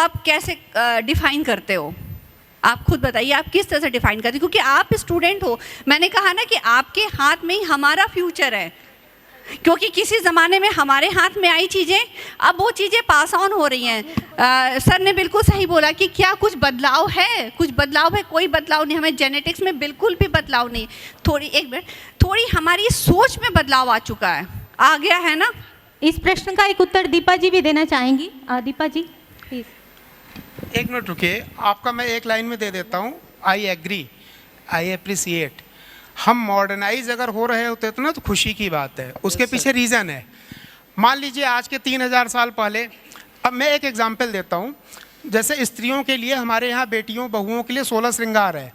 आप कैसे डिफाइन करते हो? आप खुद बताइए, आप किस तरह से डिफाइन करते हो? क्योंकि आप स्टूडेंट हो, मैंने कहा ना कि आपके हाथ में ही हमारा फ्यूचर है, क्योंकि किसी ज़माने में हमारे हाथ में आई चीज़ें अब वो चीज़ें पास ऑन हो रही हैं। सर ने बिल्कुल सही बोला कि क्या कुछ बदलाव है? कुछ बदलाव है? कोई बदलाव नहीं, हमें जेनेटिक्स में बिल्कुल भी बदलाव नहीं। थोड़ी हमारी सोच में बदलाव आ चुका है, आ गया है ना। इस प्रश्न का एक उत्तर दीपा जी भी देना चाहेंगी। दीपा जी प्लीज। एक मिनट रुकिए, आपका मैं एक लाइन में दे देता हूँ। I agree, I appreciate. हम मॉडर्नाइज अगर हो रहे होते तो ना तो खुशी की बात है, उसके पीछे रीज़न है। मान लीजिए आज के 3000 साल पहले, अब मैं एक एग्जांपल देता हूँ, जैसे स्त्रियों के लिए हमारे यहाँ बेटियों बहुओं के लिए 16 श्रृंगार है।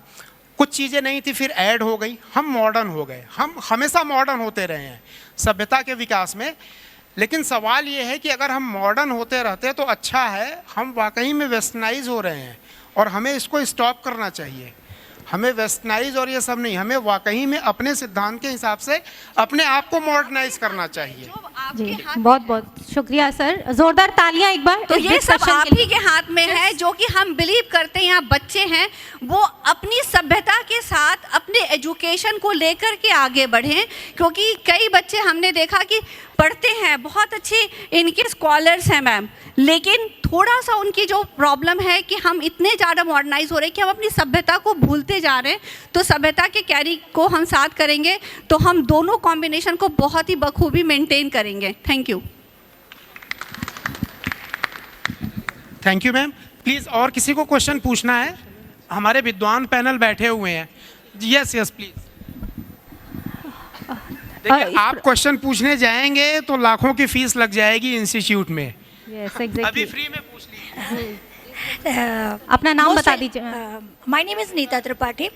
कुछ चीज़ें नहीं थी, फिर ऐड हो गई, हम मॉडर्न हो गए। हम हमेशा मॉडर्न होते रहे हैं सभ्यता के विकास में। लेकिन सवाल ये है कि अगर हम मॉडर्न होते रहते तो अच्छा है, हम वाकई में वेस्टर्नाइज हो रहे हैं और हमें इसको स्टॉप करना चाहिए। हमें वेस्टर्नाइज और ये सब नहीं, हमें वाकई में अपने सिद्धांत के हिसाब से अपने आप को मॉडर्नाइज करना चाहिए। जी बहुत बहुत शुक्रिया सर, जोरदार तालियां एक बार। तो ये सब आप ही के हाथ में है, जो कि हम बिलीव करते हैं। यहाँ बच्चे हैं वो अपनी सभ्यता के साथ अपने एजुकेशन को लेकर के आगे बढ़ें, क्योंकि कई बच्चे हमने देखा कि पढ़ते हैं, बहुत अच्छे इनके स्कॉलर्स हैं मैम, लेकिन थोड़ा सा उनकी जो प्रॉब्लम है कि हम इतने ज़्यादा मॉडर्नाइज हो रहे हैं कि हम अपनी सभ्यता को भूलते जा रहे हैं। तो सभ्यता के कैरी को हम साथ करेंगे तो हम दोनों कॉम्बिनेशन को बहुत ही बखूबी मेंटेन करेंगे। Thank you. Thank you ma'am. Please और किसी को क्वेश्चन पूछना है? हमारे विद्वान पैनल बैठे हुए हैं। Yes yes please. देखिए आप क्वेश्चन पूछने जाएंगे तो लाखों की फीस लग जाएगी इंस्टीट्यूट में। Yes, exactly. अभी फ्री में पूछ लीजिए। अपना नाम बता दीजिए। My name is Neeta Tripathi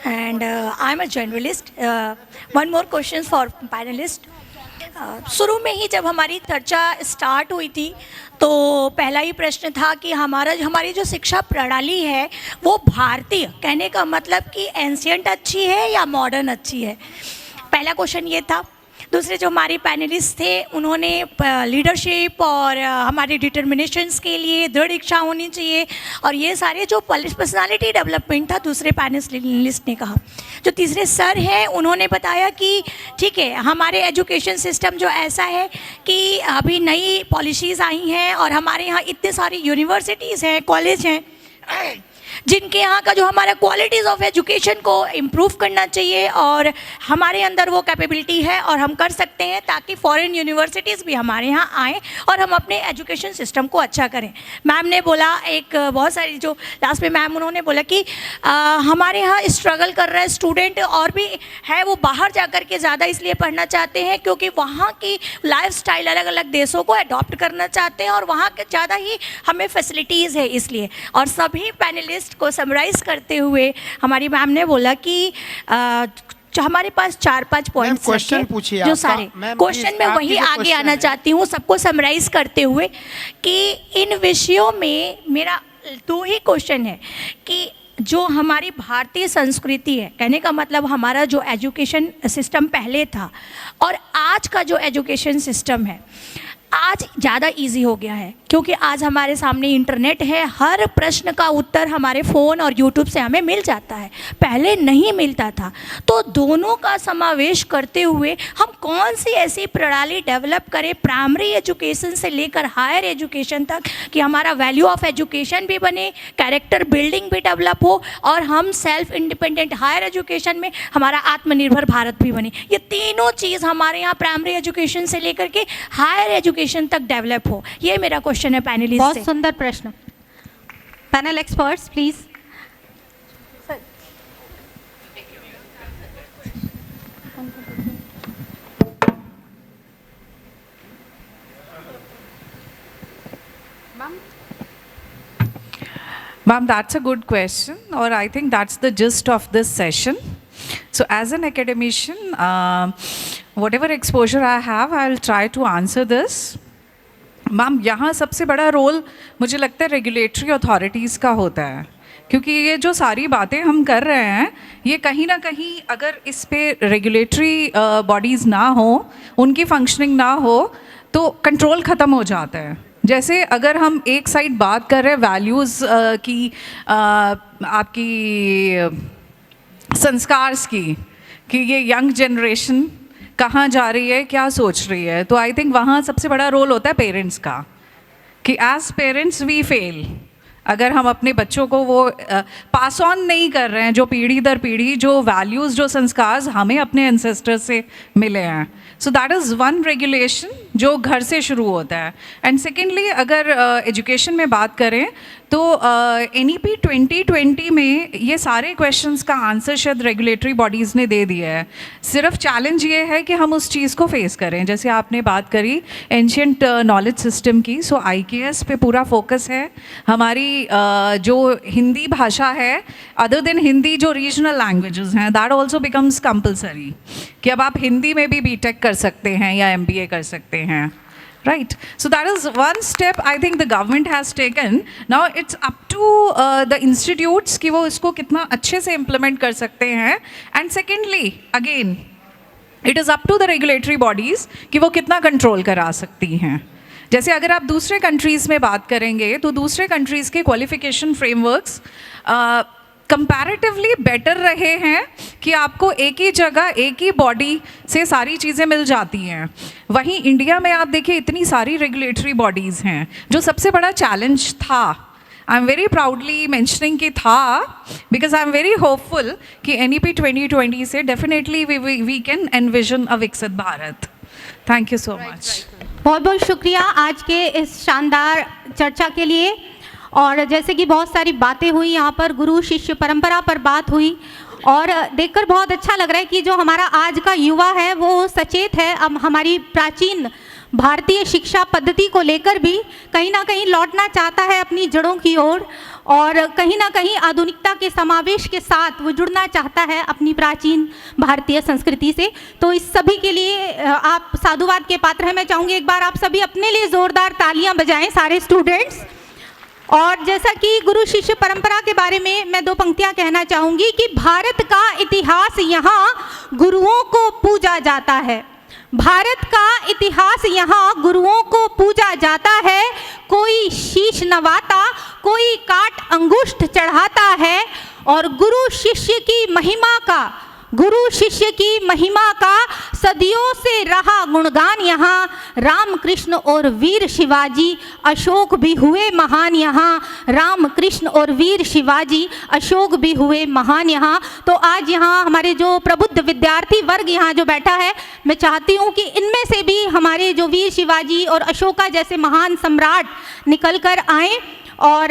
and I'm a journalist. One more question for panelist. शुरू में ही जब हमारी चर्चा स्टार्ट हुई थी तो पहला ही प्रश्न था कि हमारी जो शिक्षा प्रणाली है वो भारतीय, कहने का मतलब कि एंशियंट अच्छी है या मॉडर्न अच्छी है, पहला क्वेश्चन ये था। दूसरे जो हमारे पैनलिस्ट थे उन्होंने लीडरशिप और हमारे डिटर्मिनेशंस के लिए दृढ़ इच्छा होनी चाहिए और ये सारे जो पर्सनालिटी डेवलपमेंट था दूसरे पैनलिस्ट ने कहा। जो तीसरे सर हैं उन्होंने बताया कि ठीक है हमारे एजुकेशन सिस्टम जो ऐसा है कि अभी नई पॉलिसीज़ आई हैं और हमारे यहाँ इतने सारी यूनिवर्सिटीज़ हैं, कॉलेज हैं जिनके यहाँ का जो हमारा क्वालिटीज़ ऑफ एजुकेशन को इम्प्रूव करना चाहिए और हमारे अंदर वो कैपेबिलिटी है और हम कर सकते हैं ताकि फॉरेन यूनिवर्सिटीज़ भी हमारे यहाँ आएँ और हम अपने एजुकेशन सिस्टम को अच्छा करें। मैम ने बोला एक बहुत सारी जो लास्ट में मैम उन्होंने बोला कि हमारे यहाँ स्ट्रगल कर रहा है स्टूडेंट और भी है, वो बाहर जा कर के ज़्यादा इसलिए पढ़ना चाहते हैं क्योंकि वहाँ की लाइफस्टाइल अलग अलग देशों को अडॉप्ट करना चाहते हैं और वहाँ के ज़्यादा ही हमें फैसिलिटीज़ है इसलिए। और सभी पैनलिस्ट को समराइज करते हुए हमारी मैम ने बोला कि हमारे पास 4-5 पॉइंट्स पूछिए जो सारे क्वेश्चन में वही आगे आना चाहती हूँ सबको समराइज करते हुए कि इन विषयों में मेरा 2 ही क्वेश्चन है कि जो हमारी भारतीय संस्कृति है, कहने का मतलब हमारा जो एजुकेशन सिस्टम पहले था और आज का जो एजुकेशन सिस्टम है आज ज़्यादा इजी हो गया है क्योंकि आज हमारे सामने इंटरनेट है, हर प्रश्न का उत्तर हमारे फ़ोन और यूट्यूब से हमें मिल जाता है, पहले नहीं मिलता था। तो दोनों का समावेश करते हुए हम कौन सी ऐसी प्रणाली डेवलप करें प्राइमरी एजुकेशन से लेकर हायर एजुकेशन तक कि हमारा वैल्यू ऑफ एजुकेशन भी बने, कैरेक्टर बिल्डिंग भी डेवलप हो और हम सेल्फ इंडिपेंडेंट हायर एजुकेशन में हमारा आत्मनिर्भर भारत भी बने। ये तीनों चीज़ हमारे यहाँ प्राइमरी एजुकेशन से लेकर के हायर एजुकेशन तक डेवलप हो, ये मेरा क्वेश्चन है पैनलिस्ट से। बहुत सुंदर प्रश्न। Panel experts please. Ma'am, that's a good question, or I think that's the gist of this session. So as an academician, whatever exposure I have, I'll try to answer this. Ma'am यहाँ सबसे बड़ा role मुझे लगता है regulatory authorities का होता है, क्योंकि ये जो सारी बातें हम कर रहे हैं ये कहीं ना कहीं अगर इस पे रेगुलेटरी बॉडीज़ ना हो, उनकी फंक्शनिंग ना हो तो कंट्रोल ख़त्म हो जाता है। जैसे अगर हम एक साइड बात कर रहे हैं वैल्यूज़ की, आपकी संस्कार्स की, कि ये यंग जनरेशन कहाँ जा रही है, क्या सोच रही है, तो आई थिंक वहाँ सबसे बड़ा रोल होता है पेरेंट्स का, कि एज पेरेंट्स वी फेल अगर हम अपने बच्चों को वो पास ऑन नहीं कर रहे हैं, जो पीढ़ी दर पीढ़ी जो वैल्यूज़, जो संस्कार हमें अपने एंसेस्टर से मिले हैं. So that is one regulation जो घर से शुरू होता है. एंड सेकेंडली अगर एजुकेशन में बात करें तो NEP 2020 में ये सारे क्वेश्चंस का आंसर शायद रेगुलेटरी बॉडीज़ ने दे दिया है. सिर्फ चैलेंज ये है कि हम उस चीज़ को फेस करें. जैसे आपने बात करी एंशियंट नॉलेज सिस्टम की, सो IKS पे पूरा फोकस है. हमारी जो हिंदी भाषा है, अदर देन हिंदी जो रीजनल लैंग्वेजेस हैं, दैट ऑल्सो बिकम्स कंपल्सरी, कि अब आप हिंदी में भी BTech कर सकते हैं या MBA कर सकते हैं. Right. So that is one step I think the government has taken. Now it's up to the institutes कि वो इसको कितना अच्छे से implement कर सकते हैं. And secondly, again, it is up to the regulatory bodies कि वो कितना control करा सकती हैं. जैसे अगर आप दूसरे कंट्रीज़ में बात करेंगे तो दूसरे कंट्रीज़ के क्वालिफिकेशन फ्रेमवर्क्स कंपैरेटिवली बेटर रहे हैं, कि आपको एक ही जगह एक ही बॉडी से सारी चीज़ें मिल जाती हैं. वहीं इंडिया में आप देखिए इतनी सारी रेगुलेटरी बॉडीज़ हैं, जो सबसे बड़ा चैलेंज था. I am very proudly mentioning कि था, because I am very hopeful कि NEP 2020 से डेफिनेटली वी कैन एनविजन अ विकसित Bharat. Thank you so much. बहुत बहुत शुक्रिया आज के इस शानदार चर्चा के लिए. और जैसे कि बहुत सारी बातें हुई यहाँ पर, गुरु शिष्य परंपरा पर बात हुई, और देखकर बहुत अच्छा लग रहा है कि जो हमारा आज का युवा है वो सचेत है. अब हमारी प्राचीन भारतीय शिक्षा पद्धति को लेकर भी कहीं ना कहीं लौटना चाहता है अपनी जड़ों की ओर, और कहीं ना कहीं आधुनिकता के समावेश के साथ वो जुड़ना चाहता है अपनी प्राचीन भारतीय संस्कृति से. तो इस सभी के लिए आप साधुवाद के पात्र हैं. मैं चाहूँगी एक बार आप सभी अपने लिए ज़ोरदार तालियां बजाएं, सारे स्टूडेंट्स. और जैसा कि गुरु शिष्य परंपरा के बारे में मैं 2 पंक्तियां कहना चाहूँगी कि भारत का इतिहास यहाँ गुरुओं को पूजा जाता है. भारत का इतिहास यहाँ गुरुओं को पूजा जाता है. कोई शीश नवाता, कोई काट अंगुष्ठ चढ़ाता है, और गुरु शिष्य की महिमा का, गुरु शिष्य की महिमा का सदियों से रहा गुणगान यहाँ. राम कृष्ण और वीर शिवाजी अशोक भी हुए महान यहाँ. राम कृष्ण और वीर शिवाजी अशोक भी हुए महान यहाँ. तो आज यहाँ हमारे जो प्रबुद्ध विद्यार्थी वर्ग यहाँ जो बैठा है, मैं चाहती हूँ कि इनमें से भी हमारे जो वीर शिवाजी और अशोका जैसे महान सम्राट निकल कर आएँ. और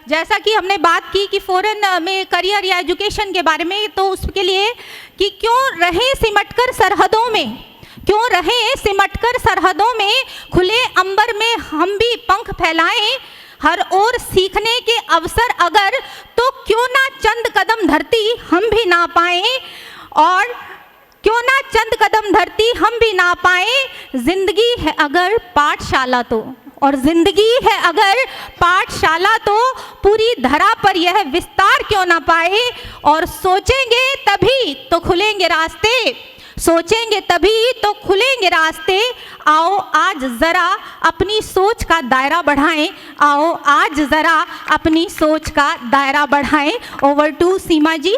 जैसा कि हमने बात की कि फ़ॉरेन में करियर या एजुकेशन के बारे में, तो उसके लिए कि क्यों रहे सिमटकर सरहदों में, क्यों रहे सिमटकर सरहदों में, खुले अंबर में हम भी पंख फैलाएं. हर ओर सीखने के अवसर अगर, तो क्यों ना चंद कदम धरती हम भी ना पाएं, और क्यों ना चंद कदम धरती हम भी ना पाएं. जिंदगी है अगर पाठशाला तो, और जिंदगी है अगर पाठशाला तो पूरी धरा पर यह विस्तार क्यों ना पाए. और सोचेंगे तभी तो खुलेंगे रास्ते, सोचेंगे तभी तो खुलेंगे रास्ते. आओ आज ज़रा अपनी सोच का दायरा बढ़ाएं, आओ आज ज़रा अपनी सोच का दायरा बढ़ाएं. Over to Seema ji.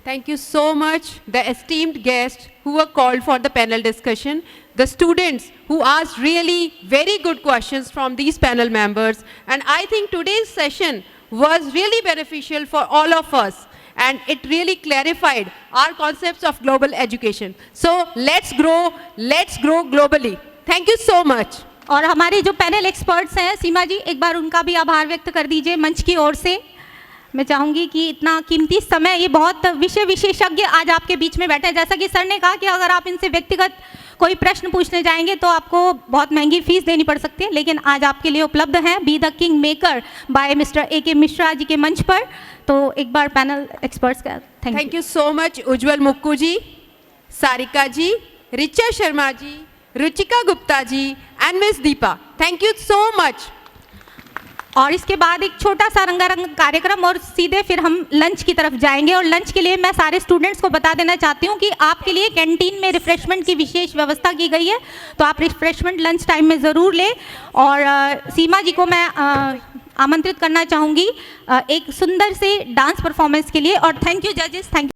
Thank you so much, the esteemed guests who were called for the panel discussion, the students who asked really very good questions from these panel members, and I think today's session was really beneficial for all of us, and it really clarified our concepts of global education. So let's grow globally. Thank you so much. और हमारे जो panel experts हैं सीमा जी, एक बार उनका भी आभार व्यक्त कर दीजिए मंच की ओर से. मैं चाहूँगी कि इतना कीमती समय, ये बहुत विषय विशेषज्ञ आज आपके बीच में बैठे हैं. जैसा कि सर ने कहा कि अगर आप इनसे व्यक्तिगत कोई प्रश्न पूछने जाएंगे तो आपको बहुत महंगी फीस देनी पड़ सकती है, लेकिन आज आपके लिए उपलब्ध हैं be the king maker by mister AK Mishra ji के मंच पर. तो एक बार पैनल एक्सपर्ट्स का thank you so much. Ujjwal Mukku ji, Sarika ji, Richa Sharma ji, Ruchika Gupta ji, and Miss Deepa. Thank you so much. और इसके बाद एक छोटा सा रंगारंग कार्यक्रम और सीधे फिर हम लंच की तरफ जाएंगे। और लंच के लिए मैं सारे स्टूडेंट्स को बता देना चाहती हूँ कि आपके लिए कैंटीन में रिफ्रेशमेंट की विशेष व्यवस्था की गई है, तो आप रिफ्रेशमेंट लंच टाइम में ज़रूर लें। और सीमा जी को मैं आमंत्रित करना चाहूँगी एक सुंदर से डांस परफॉर्मेंस के लिए। और थैंक यू जजेस, थैंक यू।